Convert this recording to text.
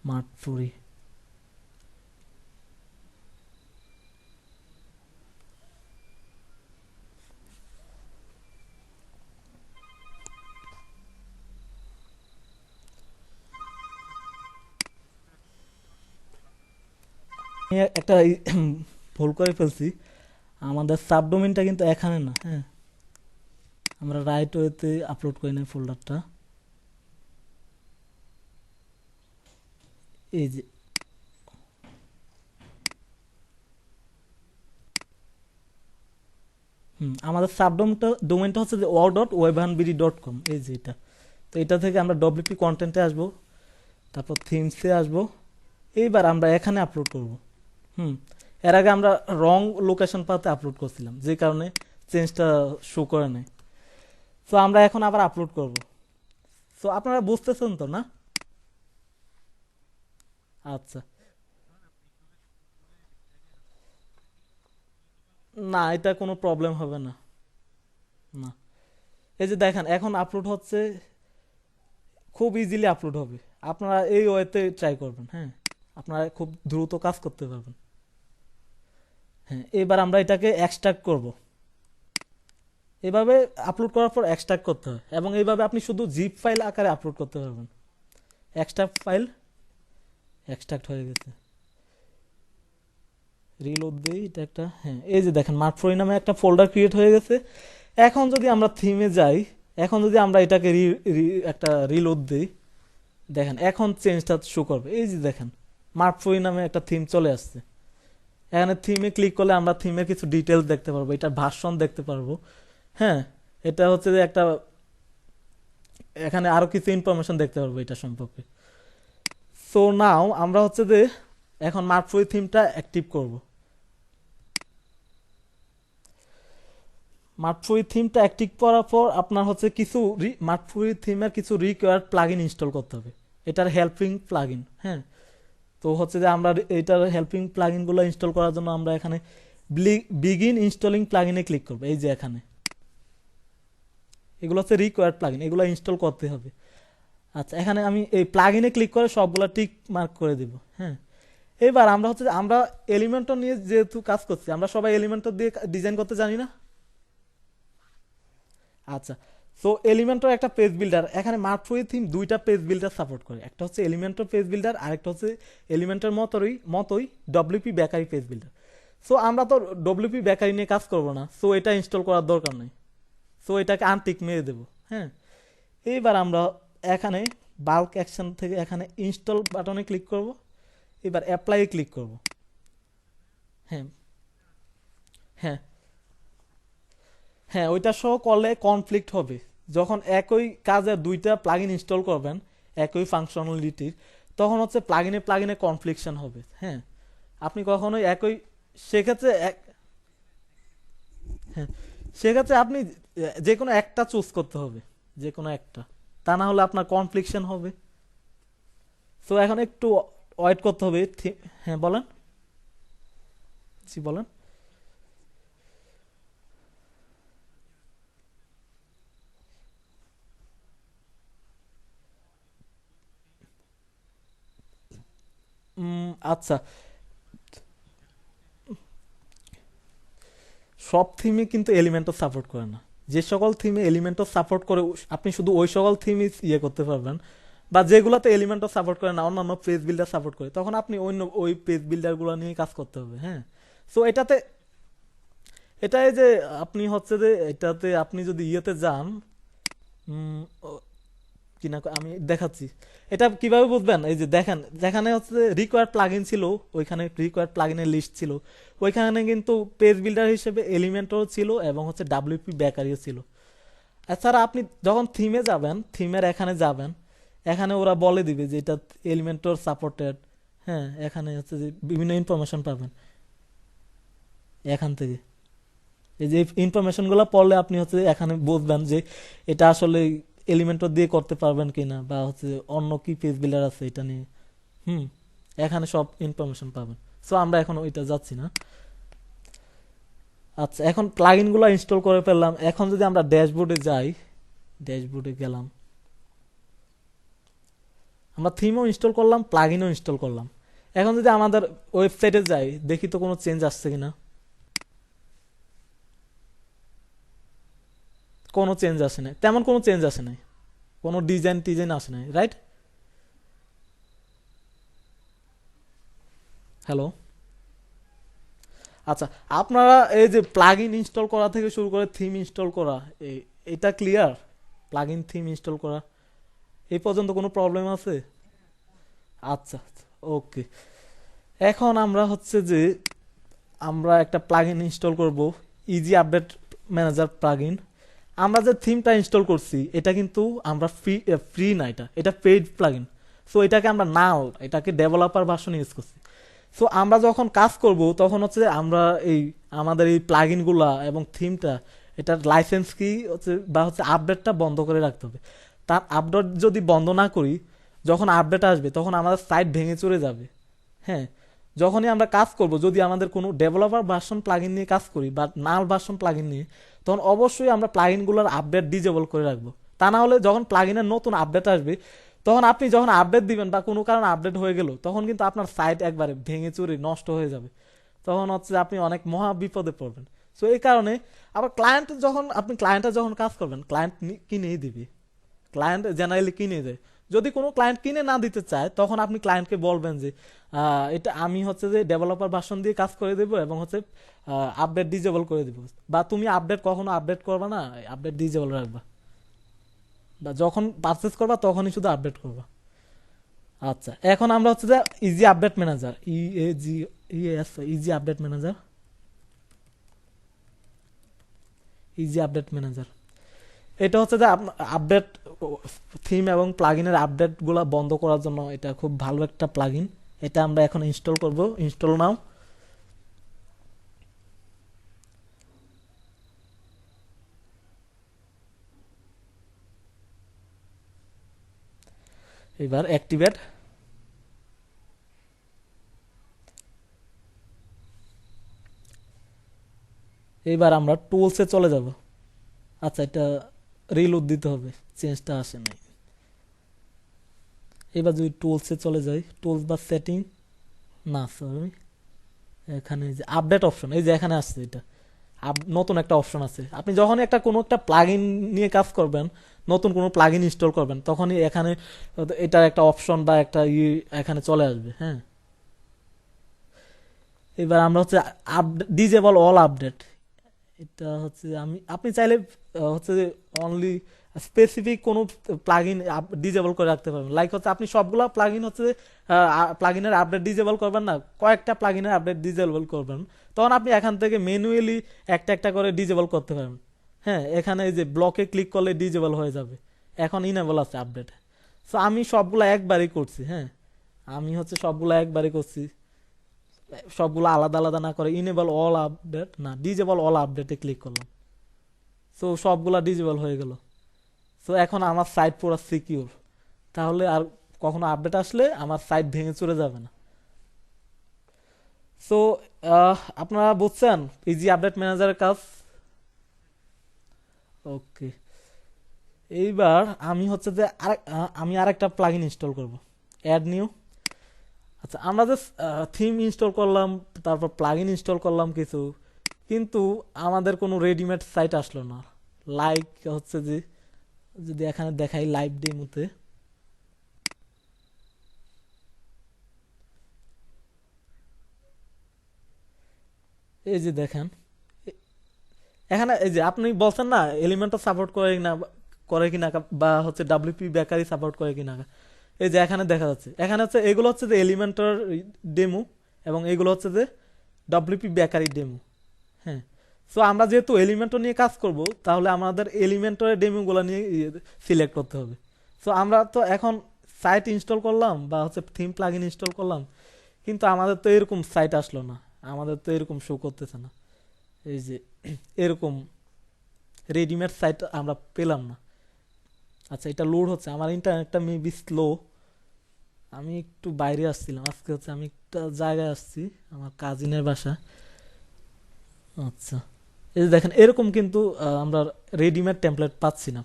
মার্টফুরি। একটা ভুল করে ফেলছি, আমাদের সাবডোমেনটা কিন্তু এখানে না। হ্যাঁ, আমরা রাইট ওয়েতে আপলোড করি না ফোল্ডারটা। এই যে আমাদের ডোমেনটা হচ্ছে যে o.web1bd.com, এই যে এটা। তো এটা থেকে আমরা ডব্লিউপি কন্টেন্টে আসবো, তারপর থিমসে আসবো, এইবার আমরা এখানে আপলোড করব। হুম এর আগে আমরা রং লোকেশন পাতে আপলোড করছিলাম, যে কারণে চেঞ্জটা শো করে নাই। তো আমরা এখন আবার আপলোড করব। তো আপনারা বুঝতেছেন তো না? আচ্ছা, না এটা কোনো প্রবলেম হবে না। না, এই যে দেখেন এখন আপলোড হচ্ছে, খুব ইজিলি আপলোড হবে। আপনারা এই ওয়েতে ট্রাই করবেন। হ্যাঁ, আপনারা খুব দ্রুত কাজ করতে পারবেন। হ্যাঁ, এবার আমরা এটাকে এক্সট্রাক্ট করব। এভাবে আপলোড করার পর এক্সট্রাক্ট করতে হয়, এবং এইভাবে আপনি শুধু জিপ ফাইল আকারে আপলোড করতে পারবেন। এক্সট্রাক্ট ফাইল এক্সট্রাক্ট হয়ে গেছে। রিলোড দিই এটা একটা। হ্যাঁ, এই যে দেখেন মার্টফ্রি নামে একটা ফোল্ডার ক্রিয়েট হয়ে গেছে। এখন যদি আমরা থিমে যাই, এখন যদি আমরা এটাকে একটা রিলোড দিই, দেখেন এখন চেঞ্জটা শো করবে। এই যে দেখেন মার্টফ্রি নামে একটা থিম চলে আসছে। এখানে থিমে ক্লিক করলে আমরা থিমের কিছু ডিটেলস দেখতে পারবো, এটার ভার্সন দেখতে পারবো। হ্যাঁ, এটা হচ্ছে যে একটা, এখানে আরো কিছু ইনফরমেশন দেখতে পারবো এটা সম্পর্কে। সো নাও আমরা হচ্ছে যে এখন মার্টফ্রি থিমটা অ্যাক্টিভ করব। মার্টফুই থিমটা অ্যাক্টিভ করার পর আপনার হচ্ছে কিছু মার্টফুই থিমের কিছু রিকোয়ার্ড প্লাগইন ইনস্টল করতে হবে। এটার হেল্পিং প্লাগইন। হ্যাঁ, তো হচ্ছে যে আমরা এটার হেল্পিং প্লাগইনগুলো ইনস্টল করার জন্য আমরা এখানে বিগিন ইনস্টলিং প্লাগইনে ক্লিক করব। এই যে এখানে এগুলো হচ্ছে রিকোয়ার্ড প্লাগইন, এগুলো ইনস্টল করতে হবে। আচ্ছা, এখানে আমি এই প্লাগইনে ক্লিক করে সবগুলো টিক মার্ক করে দেব। হ্যাঁ, এবার আমরা হচ্ছে যে আমরা এলিমেন্টর নিয়ে যেহেতু কাজ করছি, আমরা সবাই এলিমেন্টর দিয়ে ডিজাইন করতে জানি না। আচ্ছা, সো এলিমেন্টর একটা পেজ বিল্ডার, এখানে মার্কফ্রি থিম দুইটা পেজ বিল্ডার সাপোর্ট করে, একটা হচ্ছে এলিমেন্টর পেজ বিল্ডার, আরেকটা হচ্ছে এলিমেন্টের মতোই WP bakery page builder. So আমরা তো ডব্লিউপি বেকারি নিয়ে কাজ করব না, সো এটা ইনস্টল করার দরকার নেই। সো এটাকে আনটিক মেরে দেবো। হ্যাঁ, এইবার আমরা এখানে বাল্ক অ্যাকশন থেকে এখানে ইনস্টল বাটনে ক্লিক করব। এবার অ্যাপ্লাই ক্লিক করব। হ্যাঁ, হ্যাঁ, হ্যাঁ, ওইটা সহ করলে কনফ্লিক্ট হবে। যখন একই কাজে দুইটা প্লাগইন ইনস্টল করবেন একই ফাংশনালিটির, তখন হচ্ছে প্লাগইনে প্লাগইনে কনফ্লিকশন হবে। হ্যাঁ, আপনি কখনোই একই, সেক্ষেত্রে হ্যাঁ, সেক্ষেত্রে আপনি যে কোনো একটা চুজ করতে হবে, যে কোনো একটা, তা না হলে আপনার কনফ্লিকশন হবে। তো এখন একটু ওয়েট করতে হবে। হ্যাঁ বলেন, জি বলেন। আচ্ছা, সব থিমে কিন্তু এলিমেন্টও সাপোর্ট করে না। যে সকল থিমে এলিমেন্টও সাপোর্ট করে আপনি শুধু ওই সকল থিমই ইয়ে করতে পারবেন। বা যেগুলোতে এলিমেন্টও সাপোর্ট করে না, অন্যান্য পেজ বিল্ডার সাপোর্ট করে, তখন আপনি অন্য ওই পেজ বিল্ডারগুলো নিয়ে কাজ করতে হবে। হ্যাঁ, সো এটাতে, এটাই যে আপনি হচ্ছে যে এটাতে আপনি যদি ইয়েতে যান, কিনা আমি দেখাচ্ছি। এটা কিভাবে বুঝবেন, এই যে দেখেন যেখানে হচ্ছে রিকোয়ার্ড প্লাগইন ছিল, ওইখানে রিকোয়ার্ড প্লাগইনের লিস্ট ছিল, ওইখানে কিন্তু পেজ বিল্ডার হিসেবে এলিমেন্টও ছিল এবং হচ্ছে ডাব্লিউপি বেকারিও ছিল। এছাড়া আপনি যখন থিমে যাবেন, থিমের এখানে যাবেন, এখানে ওরা বলে দিবে যে এটা এলিমেন্টর সাপোর্টেড। হ্যাঁ, এখানে হচ্ছে যে বিভিন্ন ইনফরমেশন পাবেন এখান থেকে। এই যে ইনফরমেশনগুলো পড়লে আপনি হচ্ছে এখানে বুঝবেন যে এটা আসলে এলিমেন্টর দিয়ে করতে পারবেন কিনা, বা হচ্ছে অন্য কি পেজ বিল্ডার আছে এটা নিয়ে। হুম এখানে সব ইনফরমেশন পাবেন। সো আমরা এখন ওইটা যাচ্ছি না। আচ্ছা, এখন প্লাগইন গুলো ইনস্টল করে ফেললাম। এখন যদি আমরা ড্যাশবোর্ডে যাই, ড্যাশবোর্ডে গেলাম, আমরা থিমও ইনস্টল করলাম, প্লাগইনও ইনস্টল করলাম। এখন যদি আমাদের ওয়েবসাইটে যাই, দেখি তো কোনো চেঞ্জ আসছে কিনা। কোনো চেঞ্জ আসে নাই, তেমন কোনো চেঞ্জ আসে নাই, কোনো ডিজাইন টিজাইন আসে নাই, রাইট? হ্যালো। আচ্ছা, আপনারা এই যে প্লাগইন ইনস্টল করা থেকে শুরু করে থিম ইনস্টল করা, এটা ক্লিয়ার? প্লাগইন থিম ইনস্টল করা এই পর্যন্ত কোনো প্রবলেম আছে? আচ্ছা, ওকে। এখন আমরা হচ্ছে যে আমরা একটা প্লাগইন ইনস্টল করব, ইজি আপডেট ম্যানেজার প্লাগইন। আমরা যে থিমটা ইনস্টল করছি এটা কিন্তু আমরা ফ্রি, ফ্রি না, এটা এটা পেইড প্লাগইন। সো এটাকে আমরা নাও, এটাকে ডেভেলপার ভার্সন ইউজ করছি। সো আমরা যখন কাজ করব তখন হচ্ছে আমরা এই আমাদের এই প্লাগইনগুলা এবং থিমটা, এটার লাইসেন্স কি হচ্ছে বা হচ্ছে আপডেটটা বন্ধ করে রাখতে হবে। তার আপডেট যদি বন্ধ না করি, যখন আপডেট আসবে তখন আমাদের সাইট ভেঙে চলে যাবে। হ্যাঁ, যখনই আমরা কাজ করব, যদি আমাদের কোনো ডেভেলপার ভার্সন প্লাগইন নিয়ে কাজ করি বা নাল ভার্সন প্লাগইন নিয়ে, তখন অবশ্যই আমরা প্লাগইনগুলোর আপডেট ডিজেবল করে রাখবো। তা না হলে যখন প্লাগইনের নতুন আপডেট আসবে, তখন আপনি যখন আপডেট দিবেন বা কোনো কারণে আপডেট হয়ে গেল, তখন কিন্তু আপনার সাইট একবারে ভেঙে চুরে নষ্ট হয়ে যাবে। তখন হচ্ছে আপনি অনেক মহা বিপদে পড়বেন। সো এই কারণে আবার ক্লায়েন্ট যখন আপনি ক্লায়েন্টের যখন কাজ করবেন, ক্লায়েন্ট কিনেই দিবে, ক্লায়েন্ট জেনারেলি কিনে দেয়। যদি কোনো ক্লায়েন্ট কিনে না দিতে চায়, তখন আপনি ক্লায়েন্টকে বলবেন যে এটা আমি হচ্ছে যে ডেভেলপার ভার্সন দিয়ে কাজ করে দেবো এবং হচ্ছে আপডেট ডিজেবল করে দেবো, বা তুমি আপডেট কখনো আপডেট করবা না, আপডেট ডিজেবল রাখবা, বা যখন পারচেস করবা তখনই শুধু আপডেট করবা। আচ্ছা, এখন আমরা হচ্ছে যে easy update manager, easy update manager, easy update manager, এটা হচ্ছে যে আপডেট থিম এবং প্লাগইনের আপডেটগুলো বন্ধ করার জন্য এটা খুব ভালো একটা প্লাগইন। এটা আমরা এখন ইনস্টল করব, ইনস্টল নাও। এবার অ্যাক্টিভেট। এবার আমরা টুলসে চলে যাব। আচ্ছা, এটা রিলোড দিতে হবে, চেঞ্জটা আসে নাই। এবার যদি টুলসে চলে যাই, টুলস বা সেটিং, না সরি, এখানে যে আপডেট অপশন, এই যে এখানে আসছে, এটা নতুন একটা অপশন আছে। আপনি যখন একটা কোনো একটা প্লাগইন নিয়ে কাজ করবেন, নতুন কোনো প্লাগইন ইনস্টল করবেন, তখনই এখানে এটার একটা অপশন বা একটা এখানে চলে আসবে। হ্যাঁ, এবার আমরা হচ্ছে ডিজেবল অল আপডেট, এটা হচ্ছে আপনি চাইলে হচ্ছে যে অনলি স্পেসিফিক কোনো প্লাগইন ডিজেবল করে রাখতে পারবেন। লাইক হচ্ছে আপনি সবগুলা প্লাগইন হচ্ছে প্লাগইনের আপডেট ডিজেবল করবেন না, কয়েকটা প্লাগইনের আপডেট ডিজেবল করবেন, তখন আপনি এখান থেকে ম্যানুয়ালি একটা একটা করে ডিজেবল করতে পারবেন। হ্যাঁ, এখানে এই যে ব্লকে ক্লিক করলে ডিজেবল হয়ে যাবে, এখন ইনেবল আছে আপডেট। সো আমি সবগুলা একবারই করছি। হ্যাঁ, আমি হচ্ছে সবগুলা একবারই করছি, সবগুলো আলাদা আলাদা না করে ইনেবল অল আপডেট না ডিজেবল অল আপডেটে ক্লিক করলাম। সো সবগুলা ডিজেবল হয়ে গেল। সো এখন আমার সাইট পুরো সিকিউর, তাহলে আর কখনো আপডেট আসলে আমার সাইট ভেঙে চলে যাবে না। সো আপনারা বুঝছেন ইজি আপডেট ম্যানেজারের কাজ। ওকে, এইবার আমি হচ্ছে যে আমি আরেকটা প্লাগইন ইনস্টল করব, অ্যাড নিউ। আচ্ছা, আমরা যে থিম ইনস্টল করলাম, তারপর প্লাগইন ইনস্টল করলাম কিছু, কিন্তু আমাদের কোনো রেডিমেড সাইট আসলো না। লাইক হচ্ছে যে যদি এখানে দেখাই লাইভ ডেমোতে, এই যে দেখেন এখানে এই যে আপনি বলছেন না এলিমেন্টও সাপোর্ট করে কিনা, করে কিনা, বা হচ্ছে ডাব্লিউপি বেকারি সাপোর্ট করে কিনা। এই যে এখানে দেখা যাচ্ছে, এখানে হচ্ছে এগুলো হচ্ছে যে এলিমেন্টর ডেমো এবং এগুলো হচ্ছে যে ডাব্লিউপি বেকারি ডেমো। হ্যাঁ, সো আমরা যেহেতু এলিমেন্টর নিয়ে কাজ করব, তাহলে আমাদের এলিমেন্টরের ডেমোগুলো নিয়ে সিলেক্ট করতে হবে। সো আমরা তো এখন সাইট ইনস্টল করলাম বা হচ্ছে থিম প্লাগইন ইনস্টল করলাম, কিন্তু আমাদের তো এরকম সাইট আসলো না, আমাদের তো এরকম শো করতেছে না, এই যে এরকম রেডিমেড সাইট আমরা পেলাম না। আচ্ছা, এটা লোড হচ্ছে, আমার ইন্টারনেটটা মেবি স্লো। আমি একটু বাইরে আসছিলাম, আজকে হচ্ছে আমি একটা জায়গায় আসছি, আমার কাজিনের বাসা। আচ্ছা, এই যে দেখেন এরকম কিন্তু আমরা রেডিমেড টেমপ্লেট পাচ্ছি না।